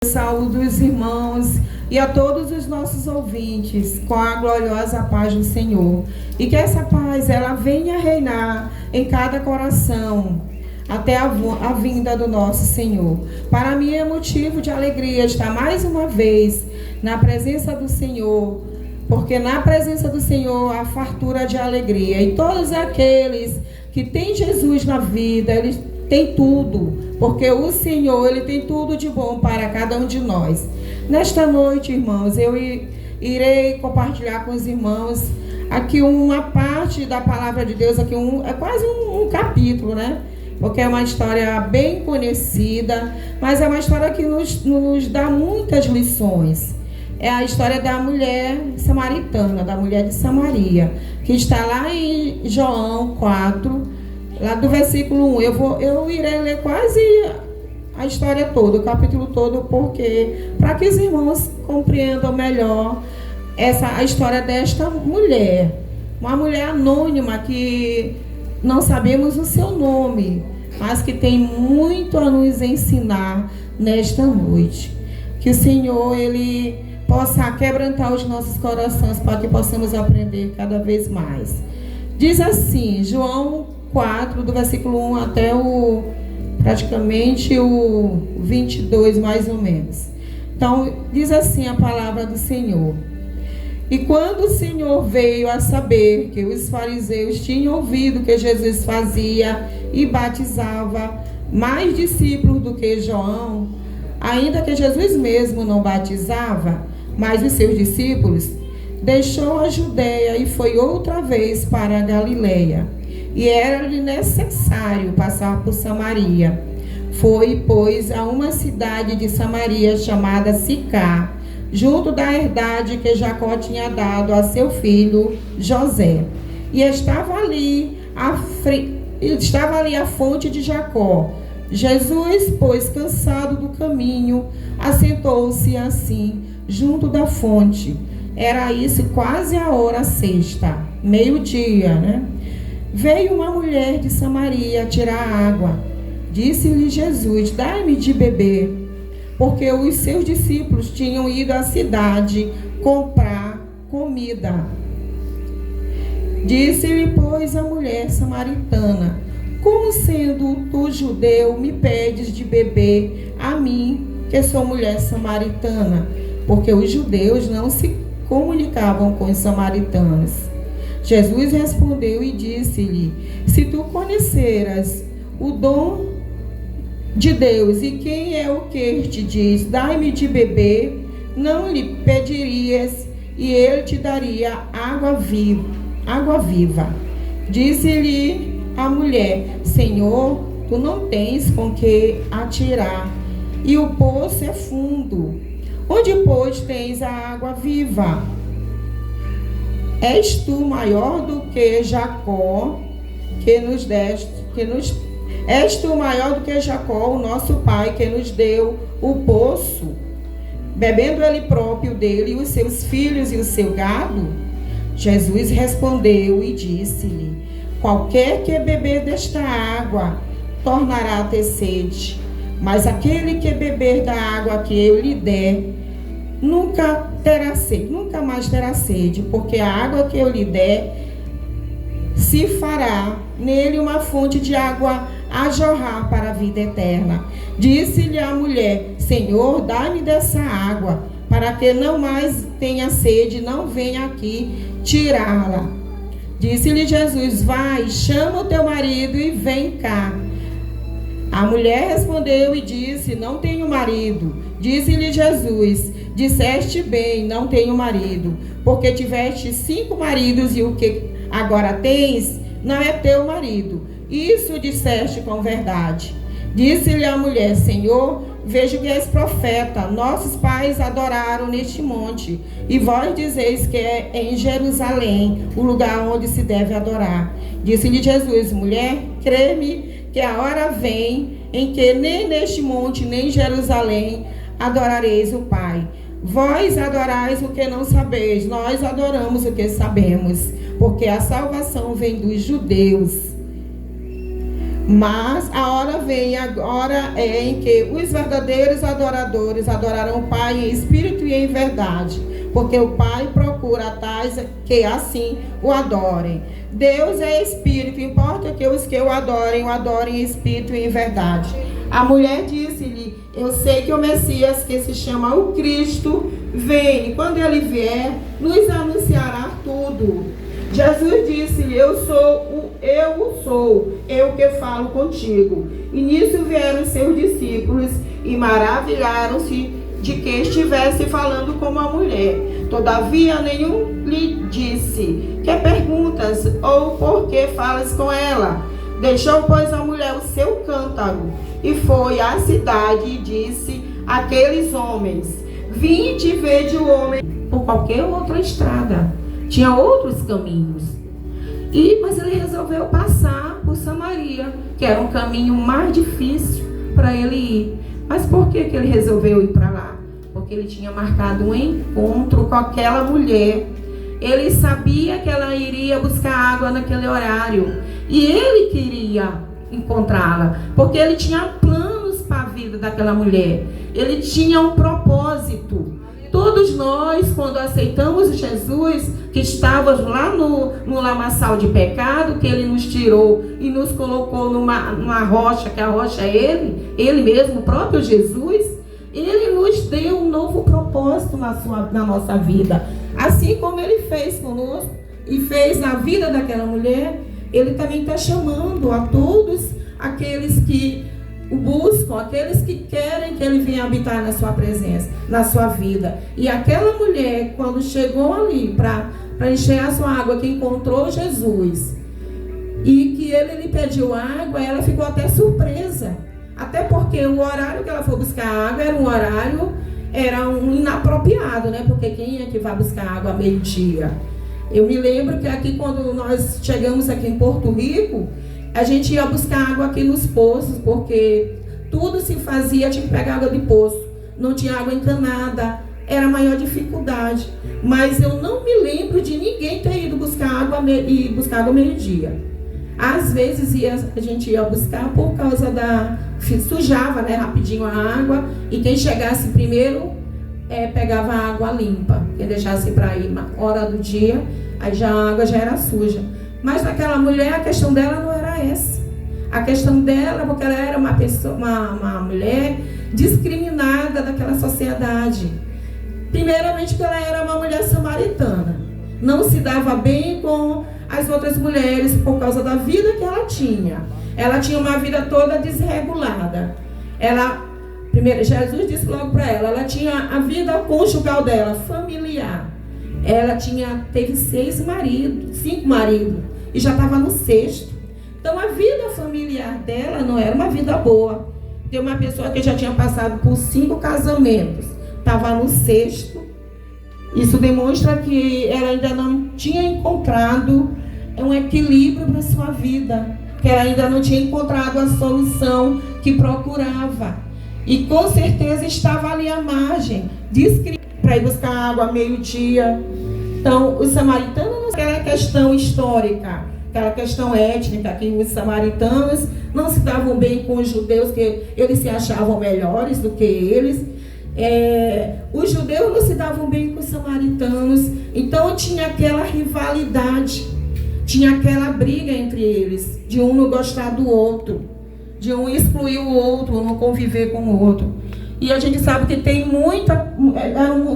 Saúdo os irmãos e a todos os nossos ouvintes com a gloriosa paz do Senhor. E que essa paz ela venha reinar em cada coração até a vinda do nosso Senhor. Para mim é motivo de alegria estar mais uma vez na presença do Senhor, porque na presença do Senhor há fartura de alegria. E todos aqueles que têm Jesus na vida, eles têm tudo, porque o Senhor, Ele tem tudo de bom para cada um de nós. Nesta noite, irmãos, eu irei compartilhar com os irmãos aqui uma parte da palavra de Deus, aqui é quase um capítulo, né? Porque é uma história bem conhecida, mas é uma história que nos dá muitas lições. É a história da mulher samaritana, da mulher de Samaria, que está lá em João 4, lá do versículo 1, eu irei ler quase a história toda, o capítulo todo, porque para que os irmãos compreendam melhor a história desta mulher. Uma mulher anônima que não sabemos o seu nome, mas que tem muito a nos ensinar nesta noite. Que o Senhor, Ele possa quebrantar os nossos corações para que possamos aprender cada vez mais. Diz assim, João 4, do versículo 1 até praticamente o 22, mais ou menos. Então, diz assim a palavra do Senhor. E quando o Senhor veio a saber que os fariseus tinham ouvido que Jesus fazia e batizava mais discípulos do que João, ainda que Jesus mesmo não batizava, mas os seus discípulos, deixou a Judeia e foi outra vez para a Galileia. E era-lhe necessário passar por Samaria. Foi, pois, a uma cidade de Samaria chamada Sicar, junto da herdade que Jacó tinha dado a seu filho José. E estava ali a fonte de Jacó. Jesus, pois, cansado do caminho, assentou-se assim, junto da fonte. Era isso quase a hora sexta, meio-dia, né? Veio uma mulher de Samaria tirar água. Disse-lhe Jesus, dai-me de beber, porque os seus discípulos tinham ido à cidade comprar comida. Disse-lhe, pois, a mulher samaritana, como sendo tu judeu, me pedes de beber a mim, que sou mulher samaritana? Porque os judeus não se comunicavam com os samaritanos. Jesus respondeu e disse-lhe, se tu conheceras o dom de Deus e quem é o que te diz, dai-me de beber, não lhe pedirias e ele te daria água viva. Disse-lhe a mulher, Senhor, tu não tens com que atirar e o poço é fundo. Onde, pois, tens a água viva? És tu maior do que Jacó, és tu maior do que Jacó, o nosso pai, que nos deu o poço, bebendo ele próprio dele, e os seus filhos e o seu gado? Jesus respondeu e disse-lhe, qualquer que beber desta água tornará a ter sede, mas aquele que beber da água que eu lhe der, nunca mais terá sede, porque a água que eu lhe der se fará nele uma fonte de água a jorrar para a vida eterna. Disse-lhe a mulher, Senhor, dá-me dessa água, para que não mais tenha sede, não venha aqui tirá-la. Disse-lhe Jesus, vai, chama o teu marido e vem cá. A mulher respondeu e disse, não tenho marido. Disse-lhe Jesus, disseste bem, não tenho marido, porque tiveste 5 maridos e o que agora tens não é teu marido. Isso disseste com verdade. Disse-lhe a mulher, Senhor, vejo que és profeta. Nossos pais adoraram neste monte, e vós dizeis que é em Jerusalém o lugar onde se deve adorar. Disse-lhe Jesus, mulher, crê-me que a hora vem em que nem neste monte, nem em Jerusalém adorareis o Pai. Vós adorais o que não sabeis, nós adoramos o que sabemos, porque a salvação vem dos judeus. Mas a hora vem, agora é em que os verdadeiros adoradores adorarão o Pai em espírito e em verdade, porque o Pai procura tais que assim o adorem. Deus é espírito, importa que os que o adorem em espírito e em verdade. A mulher disse-lhe: eu sei que o Messias, que se chama o Cristo, vem, e quando ele vier, nos anunciará tudo. Jesus disse-lhe: eu sou, eu que falo contigo. E nisso vieram seus discípulos e maravilharam-se de que estivesse falando com uma mulher. Todavia nenhum lhe disse: que perguntas ou por que falas com ela? Deixou, pois, a mulher o seu cântaro e foi à cidade e disse àqueles homens: vinde e vede o homem por qualquer outra estrada. Tinha outros caminhos. Mas ele resolveu passar por Samaria, que era um caminho mais difícil para ele ir. Mas por que ele resolveu ir para lá? Porque ele tinha marcado um encontro com aquela mulher. Ele sabia que ela iria buscar água naquele horário. E ele queria encontrá-la, porque ele tinha planos para a vida daquela mulher. Ele tinha um propósito. Todos nós, quando aceitamos Jesus, que estávamos lá no lamaçal de pecado, que ele nos tirou e nos colocou numa rocha, que a rocha é ele mesmo, o próprio Jesus, ele nos deu um novo propósito na nossa vida. Assim como ele fez conosco e fez na vida daquela mulher, ele também está chamando a todos aqueles que o buscam, aqueles que querem que ele venha habitar na sua presença, na sua vida. E aquela mulher, quando chegou ali para encher a sua água, que encontrou Jesus e que ele lhe pediu água, ela ficou até surpresa. Até porque o horário que ela foi buscar água era um inapropriado, né? Porque quem é que vai buscar água meio-dia? Eu me lembro que aqui, quando nós chegamos aqui em Porto Rico, a gente ia buscar água aqui nos poços, porque tudo se fazia, tinha que pegar água de poço. Não tinha água encanada, era a maior dificuldade. Mas eu não me lembro de ninguém ter ido buscar água meio-dia. Às vezes a gente ia buscar por causa sujava, né, rapidinho a água, e quem chegasse primeiro pegava a água limpa. Quem deixasse para ir na hora do dia, aí a água já era suja. Mas aquela mulher, a questão dela não era essa. A questão dela, porque ela era uma mulher discriminada daquela sociedade. Primeiramente, porque ela era uma mulher samaritana. Não se dava bem com as outras mulheres por causa da vida que ela tinha. Ela tinha uma vida toda desregulada. Jesus disse logo para ela tinha a vida conjugal dela, familiar. Ela teve 5 maridos, e já estava no 6º. Então a vida familiar dela não era uma vida boa. Tem uma pessoa que já tinha passado por 5 casamentos, estava no 6º. Isso demonstra que ela ainda não tinha encontrado um equilíbrio para sua vida, que ela ainda não tinha encontrado a solução que procurava. E com certeza estava ali à margem, para ir buscar água meio-dia. Então, os samaritanos, aquela questão histórica, aquela questão étnica, que os samaritanos não se davam bem com os judeus, que eles se achavam melhores do que eles. Os judeus não se davam bem com os samaritanos, então tinha aquela rivalidade, tinha aquela briga entre eles, de um não gostar do outro, de um excluir o outro, não conviver com o outro. E a gente sabe que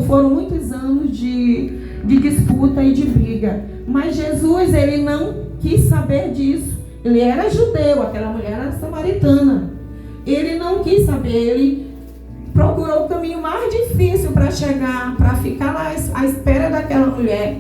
foram muitos anos de disputa e de briga. Mas Jesus, ele não quis saber disso. Ele era judeu, aquela mulher era samaritana. Ele não quis saber, ele procurou o caminho mais difícil para chegar, para ficar lá à espera daquela mulher.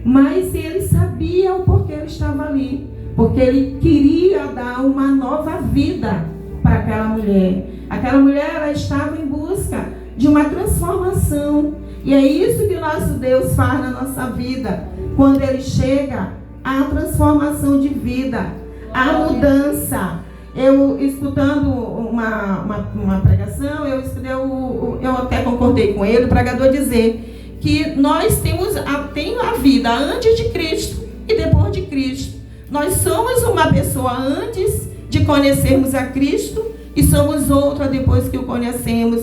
Mas ele sabia o porquê ele estava ali. Porque ele queria dar uma nova vida para aquela mulher. Aquela mulher, ela estava em busca de uma transformação. E é isso que o nosso Deus faz na nossa vida. Quando ele chega, a transformação de vida, a mudança. Eu, escutando uma pregação, eu até concordei com ele, o pregador dizer que nós temos a vida antes de Cristo e depois de Cristo. Nós somos uma pessoa antes de conhecermos a Cristo e somos outra depois que o conhecemos.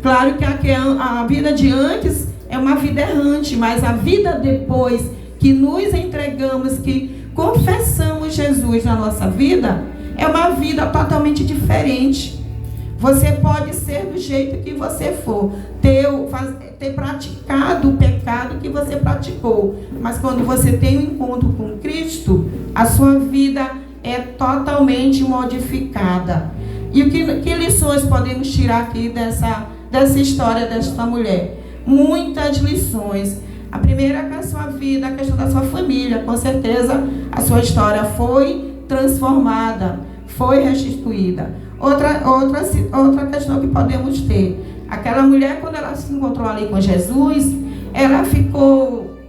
Claro que a vida de antes é uma vida errante, mas a vida depois que nos entregamos, que confessamos Jesus na nossa vida, é uma vida totalmente diferente. Você pode ser do jeito que você for, ter praticado o pecado que você praticou, mas quando você tem um encontro com Cristo, a sua vida é totalmente modificada. E que lições podemos tirar aqui dessa história desta mulher? Muitas lições. A primeira é que a sua vida, a questão da sua família, com certeza a sua história foi transformada, foi restituída. Outra questão que podemos ter, aquela mulher, quando ela se encontrou ali com Jesus, ela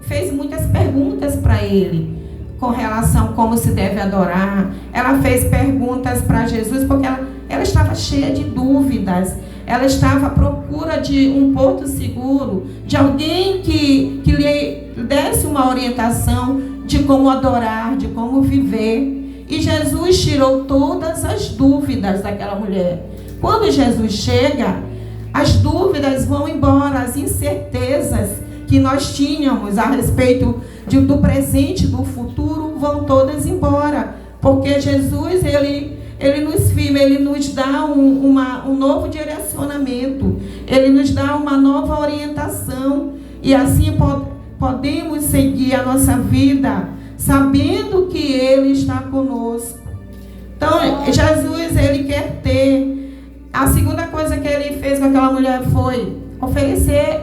fez muitas perguntas para ele, com relação a como se deve adorar. Ela fez perguntas para Jesus, porque ela estava cheia de dúvidas. Ela estava à procura de um porto seguro, de alguém que lhe desse uma orientação de como adorar, de como viver. E Jesus tirou todas as dúvidas daquela mulher. Quando Jesus chega, as dúvidas vão embora, as incertezas que nós tínhamos a respeito do presente, do futuro, vão todas embora. Porque Jesus, ele nos firma, ele nos dá um novo direcionamento, ele nos dá uma nova orientação, e assim podemos seguir a nossa vida, sabendo que ele está conosco. Então, Jesus, ele quer ter. A segunda coisa que ele fez com aquela mulher foi oferecer.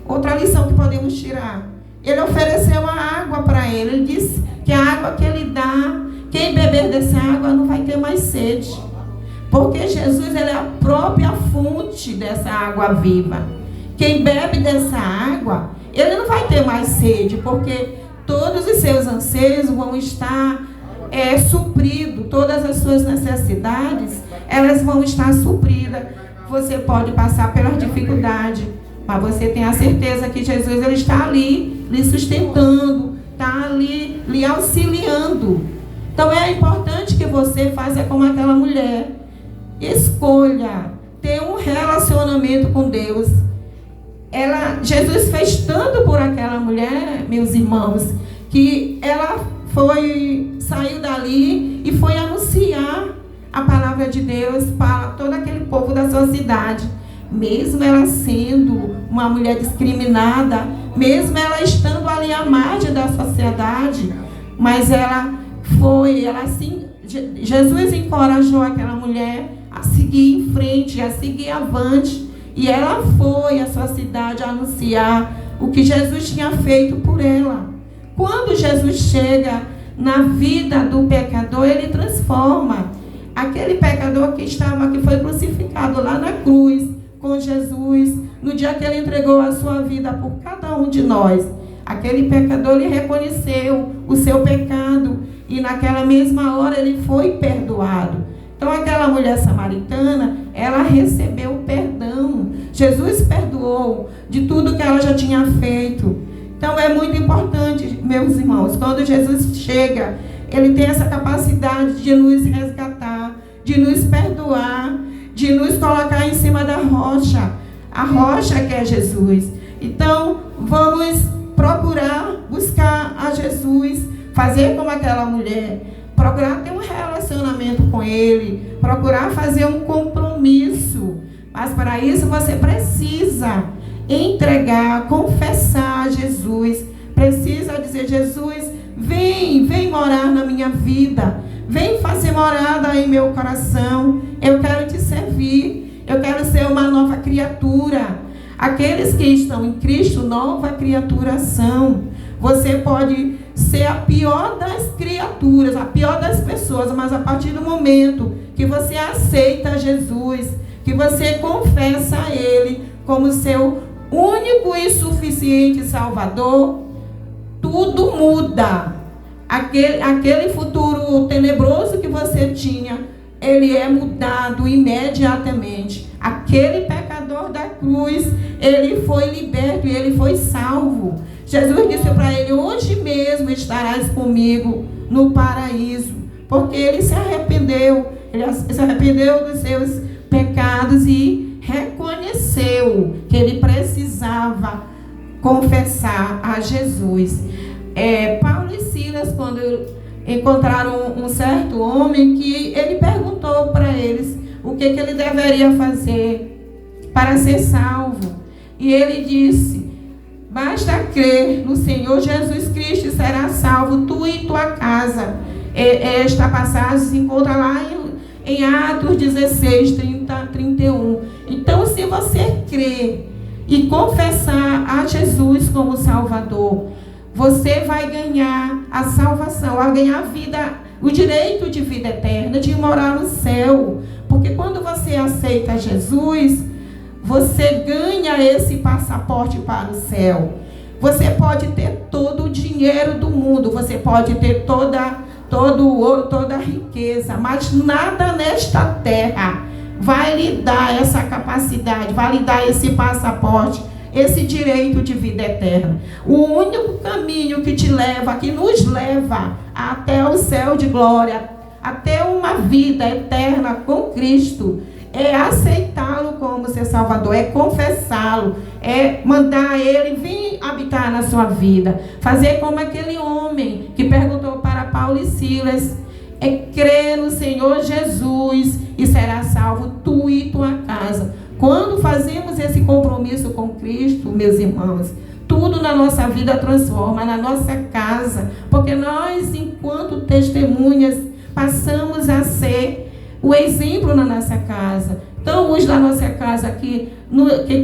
Outra lição que podemos tirar, ele ofereceu a água para ele. Ele disse que a água que ele dá, quem beber dessa água não vai ter mais sede. Porque Jesus, ele é a própria fonte dessa água viva. Quem bebe dessa água, ele não vai ter mais sede, porque todos os seus anseios vão estar supridos. Todas as suas necessidades, elas vão estar supridas. Você pode passar pelas dificuldades, mas você tem a certeza que Jesus, ele está ali, lhe sustentando, está ali, lhe auxiliando. Então é importante que você faça como aquela mulher. Escolha ter um relacionamento com Deus. Jesus fez tanto por aquela mulher, meus irmãos, que ela saiu dali e foi anunciar a palavra de Deus para todo aquele povo da sua cidade. Mesmo ela sendo uma mulher discriminada, mesmo ela estando ali à margem da sociedade, mas Jesus encorajou aquela mulher a seguir em frente, a seguir avante, e ela foi à sua cidade anunciar o que Jesus tinha feito por ela. Quando Jesus chega na vida do pecador, ele transforma. Aquele pecador que foi crucificado lá na cruz com Jesus, no dia que ele entregou a sua vida por cada um de nós, aquele pecador, ele reconheceu o seu pecado, e naquela mesma hora ele foi perdoado. Então aquela mulher samaritana, ela recebeu o perdão. Jesus perdoou de tudo que ela já tinha feito. Então é muito importante, meus irmãos, quando Jesus chega, ele tem essa capacidade de nos resgatar, de nos perdoar, de nos colocar em cima da rocha. A rocha que é Jesus. Então vamos procurar buscar a Jesus, fazer como aquela mulher, procurar ter um relacionamento com ele, procurar fazer um compromisso. Mas para isso você precisa entregar, confessar a Jesus. Precisa dizer: Jesus, vem morar na minha vida, vem fazer morada em meu coração. Eu quero te servir, eu quero ser uma nova criatura. Aqueles que estão em Cristo, nova criatura são. Você pode ser a pior das criaturas, a pior das pessoas, mas a partir do momento que você aceita Jesus, que você confessa a Ele como seu único e suficiente Salvador, tudo muda. Aquele futuro tenebroso que você tinha, ele é mudado imediatamente. Aquele pecador da cruz, ele foi liberto e ele foi salvo. Jesus disse para ele: hoje mesmo estarás comigo no paraíso. porque ele se arrependeu dos seus pecados e reconheceu que ele precisava confessar a Jesus. Paulo e Silas, quando encontraram um certo homem, que ele perguntou para eles o que ele deveria fazer para ser salvo. E ele disse: basta crer no Senhor Jesus Cristo e será salvo, tu e tua casa. Esta passagem se encontra lá em Atos 16, 30, 31. Então, se você crer e confessar a Jesus como Salvador, você vai ganhar a salvação, vai ganhar a vida, o direito de vida eterna, de morar no céu. Porque quando você aceita Jesus, você ganha esse passaporte para o céu. Você pode ter todo o dinheiro do mundo, você pode ter todo o ouro, toda a riqueza, mas nada nesta terra vai lhe dar essa capacidade, vai lhe dar esse passaporte, esse direito de vida eterna. O único caminho que te leva, que nos leva até o céu de glória, até uma vida eterna com Cristo, é aceitá-lo como seu Salvador, é confessá-lo, é mandar ele vir habitar na sua vida, fazer como aquele homem que perguntou para Paulo e Silas, é crer no Senhor Jesus e será salvo tu e tua casa. Quando fazemos esse compromisso com Cristo, meus irmãos, tudo na nossa vida transforma, na nossa casa, porque nós, enquanto testemunhas, passamos a ser o exemplo na nossa casa. Então, os da nossa casa que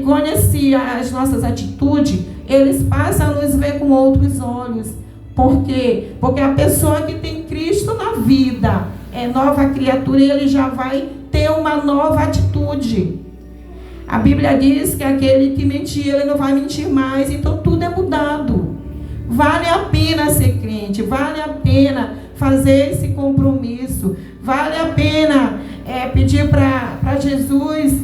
conheciam as nossas atitudes, eles passam a nos ver com outros olhos. Por quê? Porque a pessoa que tem Cristo na vida é nova criatura e ele já vai ter uma nova atitude. A Bíblia diz que aquele que mentia, ele não vai mentir mais. Então, tudo é mudado. Vale a pena ser crente, vale a pena fazer esse compromisso, vale a pena pedir para Jesus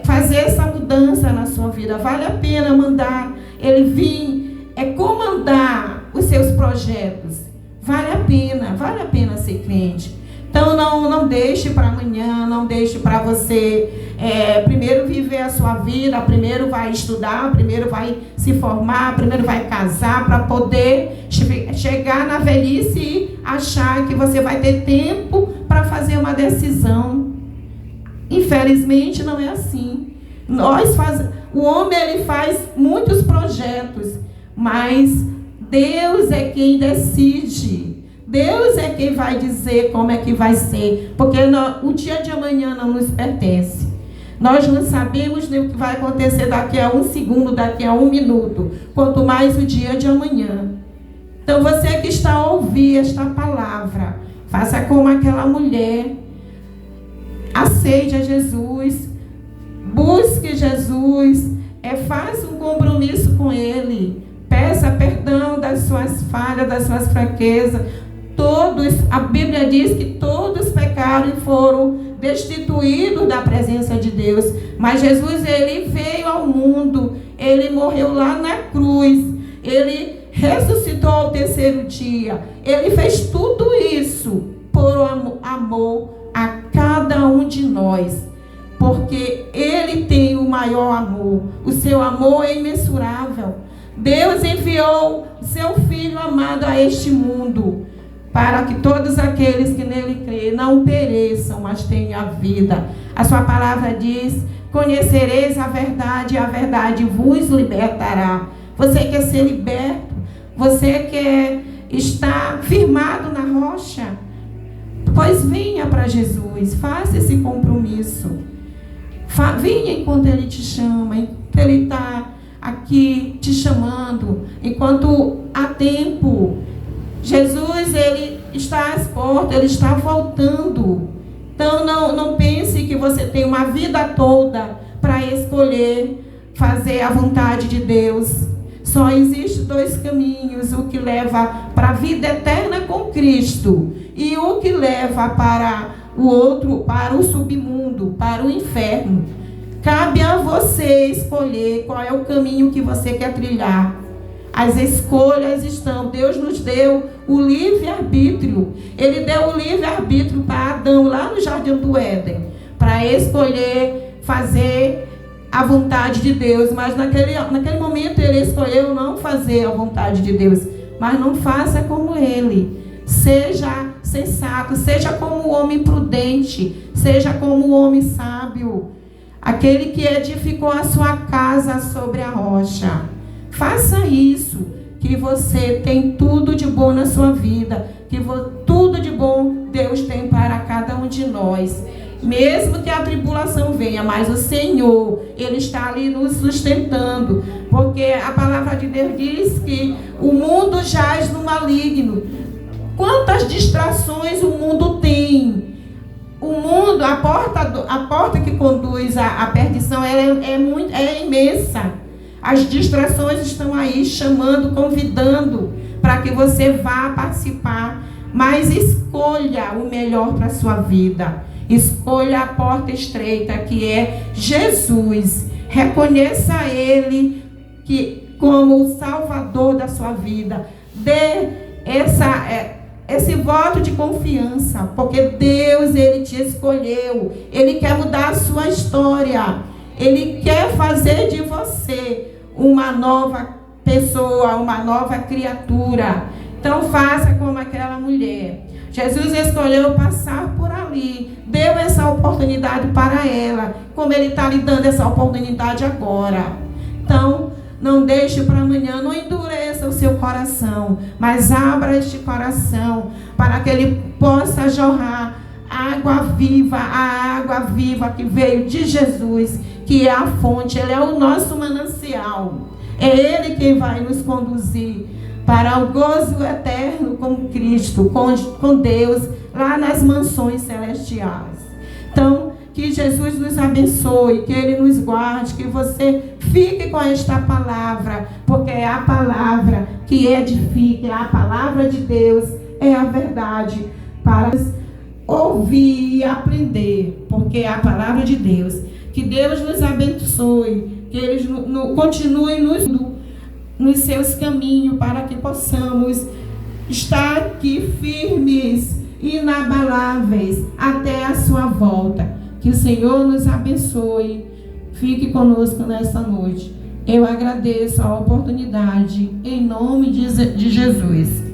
fazer essa mudança na sua vida, vale a pena mandar ele vir comandar os seus projetos, vale a pena ser crente. Então não deixe para amanhã, não deixe para você primeiro viver a sua vida, primeiro vai estudar, primeiro vai se formar, primeiro vai casar, para poder chegar na velhice e achar que você vai ter tempo para fazer uma decisão. Infelizmente não é assim. O homem ele faz muitos projetos, mas Deus é quem decide. Deus é quem vai dizer como é que vai ser, porque o dia de amanhã não nos pertence. Nós não sabemos o que vai acontecer daqui a 1 segundo, daqui a 1 minuto, quanto mais o dia de amanhã. Então você que está a ouvir esta palavra, faça como aquela mulher, aceite a Jesus, busque Jesus, faça um compromisso com Ele, peça perdão das suas falhas, das suas fraquezas. A Bíblia diz que todos pecaram e foram destituídos da presença de Deus. Mas Jesus, ele veio ao mundo, ele morreu lá na cruz, ele ressuscitou ao 3º dia. Ele fez tudo isso por amor a cada um de nós, porque ele tem o maior amor. O seu amor é imensurável. Deus enviou o seu Filho amado a este mundo, para que todos aqueles que nele creem não pereçam, mas tenham a vida. A sua palavra diz: conhecereis a verdade e a verdade vos libertará. Você quer ser liberto? Você quer estar firmado na rocha? Pois venha para Jesus, faça esse compromisso. Venha enquanto Ele te chama, enquanto Ele está aqui te chamando, enquanto há tempo. Jesus, Ele está às portas, Ele está voltando. Então não pense que você tem uma vida toda para escolher fazer a vontade de Deus. Só existem 2 caminhos: o que leva para a vida eterna com Cristo e o que leva para o outro, para o submundo, para o inferno. Cabe a você escolher qual é o caminho que você quer trilhar. As escolhas estão. Deus nos deu o livre-arbítrio. Ele deu o livre-arbítrio para Adão lá no Jardim do Éden, para escolher fazer a vontade de Deus. Mas naquele momento ele escolheu não fazer a vontade de Deus. Mas não faça como ele. Seja sensato, seja como o homem prudente, seja como o homem sábio, aquele que edificou a sua casa sobre a rocha. Faça isso, que você tem tudo de bom na sua vida, que tudo de bom Deus tem para cada um de nós. Mesmo que a tribulação venha, mas o Senhor, Ele está ali nos sustentando, porque a palavra de Deus diz que o mundo jaz no maligno. Quantas distrações o mundo tem? O mundo, a porta que conduz à perdição, ela é imensa. As distrações estão aí chamando, convidando para que você vá participar. Mas escolha o melhor para a sua vida. Escolha a porta estreita, que é Jesus. Reconheça Ele como o Salvador da sua vida. Dê esse voto de confiança, porque Deus, Ele te escolheu. Ele quer mudar a sua história. Ele quer fazer de você uma nova pessoa, uma nova criatura. Então faça como aquela mulher. Jesus escolheu passar por ali, deu essa oportunidade para ela, como Ele está lhe dando essa oportunidade agora. Então, não deixe para amanhã, não endureça o seu coração, mas abra este coração para que ele possa jorrar a água viva que veio de Jesus, que é a fonte, Ele é o nosso manancial. É Ele quem vai nos conduzir para o gozo eterno com Cristo, com Deus, lá nas mansões celestiais. Então, que Jesus nos abençoe, que Ele nos guarde, que você fique com esta palavra, porque é a palavra que edifica, é a palavra de Deus, é a verdade para ouvir e aprender, porque é a palavra de Deus. Que Deus nos abençoe, que Ele continue nos seus caminhos, para que possamos estar aqui firmes, inabaláveis, até a sua volta. Que o Senhor nos abençoe. Fique conosco nesta noite. Eu agradeço a oportunidade, em nome de Jesus.